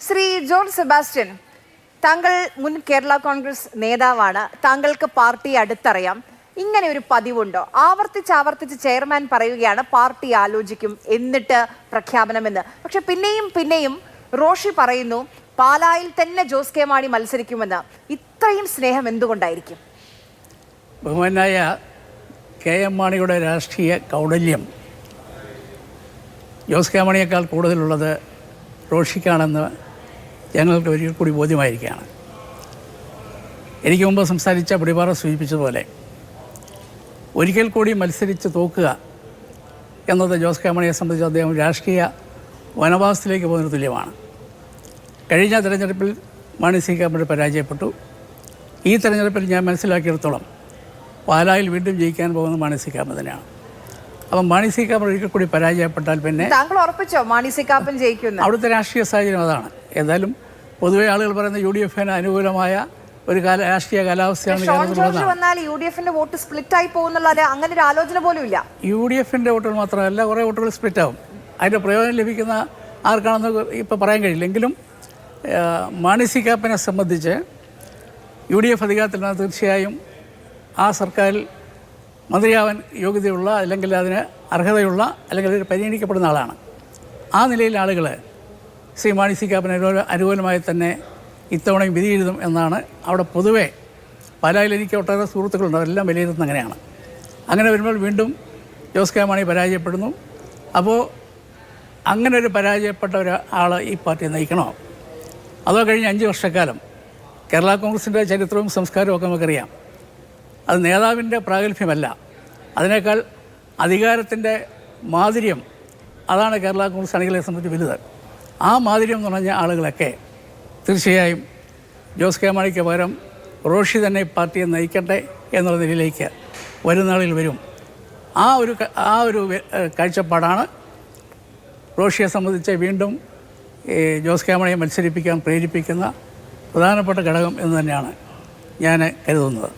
Shri John Sebastian, താങ്കൾ മുൻ കേരള കോൺഗ്രസ് നേതാവാണ്. താങ്കൾക്ക് പാർട്ടി അടുത്തറിയാം. ഇങ്ങനെ ഒരു പതിവുണ്ടോ? ആവർത്തിച്ച് ചെയർമാൻ പറയുകയാണ് പാർട്ടി ആലോചിക്കും എന്നിട്ട് പ്രഖ്യാപനമെന്ന്. പക്ഷെ പിന്നെയും റോഷി പറയുന്നു പാലായിൽ തന്നെ ജോസ് കെ മാണി മത്സരിക്കുമെന്ന്. ഇത്രയും സ്നേഹം എന്തുകൊണ്ടായിരിക്കും? ബഹുമാനായ കെ എം മാണിയുടെ രാഷ്ട്രീയ കൗടല്യം ജോസ് കെ മാണിയേക്കാൾ കൂടുതലുള്ളത് റോഷിക്കാണെന്ന് ഞങ്ങൾക്ക് ഒരിക്കൽ കൂടി ബോധ്യമായിരിക്കുകയാണ്. എനിക്ക് മുമ്പ് സംസാരിച്ച പിടിപാറ സൂചിപ്പിച്ചതുപോലെ ഒരിക്കൽ കൂടി മത്സരിച്ച് തോക്കുക എന്നത് ജോസ് കെ മാണിയെ സംബന്ധിച്ച് അദ്ദേഹം രാഷ്ട്രീയ വനവാസത്തിലേക്ക് പോകുന്നതിന് തുല്യമാണ്. കഴിഞ്ഞ തെരഞ്ഞെടുപ്പിൽ മാണി സി കാപ്പൻ പരാജയപ്പെട്ടു. ഈ തെരഞ്ഞെടുപ്പിൽ ഞാൻ മനസ്സിലാക്കിയിടത്തോളം പാലായിൽ വീണ്ടും ജയിക്കാൻ പോകുന്നത് മാണി സി കാപ്പൻ തന്നെയാണ്. അപ്പം മാണി സി കാപ്പൻ ഒരിക്കൽ കൂടി പരാജയപ്പെട്ടാൽ പിന്നെ താങ്കൾ ഉറപ്പിച്ചോ മാണി സി കാപ്പൻ ജയിക്കുന്നു? അവിടുത്തെ രാഷ്ട്രീയ സാഹചര്യം അതാണ്. ഏതായാലും പൊതുവെ ആളുകൾ പറയുന്ന യു.ഡി.എഫിന് അനുകൂലമായ ഒരു രാഷ്ട്രീയ കാലാവസ്ഥയാണ് വോട്ട് സ്പ്ലിറ്റ് ആയി പോകുന്നുള്ളത്. അങ്ങനെ ഒരു ആലോചന പോലും ഇല്ല. യു.ഡി.എഫിൻ്റെ വോട്ടുകൾ മാത്രമല്ല, കുറേ വോട്ടുകൾ സ്പ്ലിറ്റ് ആവും. അതിൻ്റെ പ്രയോജനം ലഭിക്കുന്ന ആർക്കാണെന്ന് ഇപ്പോൾ പറയാൻ കഴിയില്ലെങ്കിലും മാണി സി കാപ്പനെ സംബന്ധിച്ച് യു.ഡി.എഫ് അധികാരത്തിൽ നിന്ന് തീർച്ചയായും ആ സർക്കാരിൽ മന്ത്രിയാവാൻ യോഗ്യതയുള്ള, അല്ലെങ്കിൽ അതിന് അർഹതയുള്ള, അല്ലെങ്കിൽ അതിൽ പരിഗണിക്കപ്പെടുന്ന ആളാണ്. ആ നിലയിൽ ആളുകൾ ശ്രീ മാണി സി കാപ്പന് അനുകൂലമായി തന്നെ ഇത്തവണയും വിധി എഴുതും എന്നാണ് അവിടെ പൊതുവെ. പാലായിൽ എനിക്ക് ഒട്ടേറെ സുഹൃത്തുക്കളുണ്ട്, അവരെല്ലാം വിലയിരുത്തുന്നത് അങ്ങനെയാണ്. അങ്ങനെ വരുമ്പോൾ വീണ്ടും ജോസ് കെ മാണി പരാജയപ്പെടുന്നു. അപ്പോൾ അങ്ങനെ ഒരു പരാജയപ്പെട്ട ഒരാൾ ഈ പാർട്ടി നയിക്കണോ? അതോ കഴിഞ്ഞ 5 വർഷക്കാലം കേരള കോൺഗ്രസിൻ്റെ ചരിത്രവും സംസ്കാരവും ഒക്കെ നമുക്കറിയാം. അത് നേതാവിൻ്റെ പ്രാഗൽഭ്യമല്ല, അതിനേക്കാൾ അധികാരത്തിൻ്റെ മാധുര്യം. അതാണ് കേരള കോൺഗ്രസ് അണികളെ സംബന്ധിച്ച് വലുത്. ആ മാധുര്യം എന്ന് പറഞ്ഞ ആളുകളൊക്കെ തീർച്ചയായും ജോസ് കെ മാണിക്ക് പകരം റോഷി തന്നെ പാർട്ടിയെ നയിക്കട്ടെ എന്നുള്ള നിലയിലേക്ക് വരും നാളിൽ വരും. ആ ഒരു കാഴ്ചപ്പാടാണ് റോഷിയെ സംബന്ധിച്ച് വീണ്ടും ജോസ് കെ മാണിയെ മത്സരിപ്പിക്കാൻ പ്രേരിപ്പിക്കുന്ന പ്രധാനപ്പെട്ട ഘടകം എന്ന് തന്നെയാണ് ഞാൻ കരുതുന്നത്.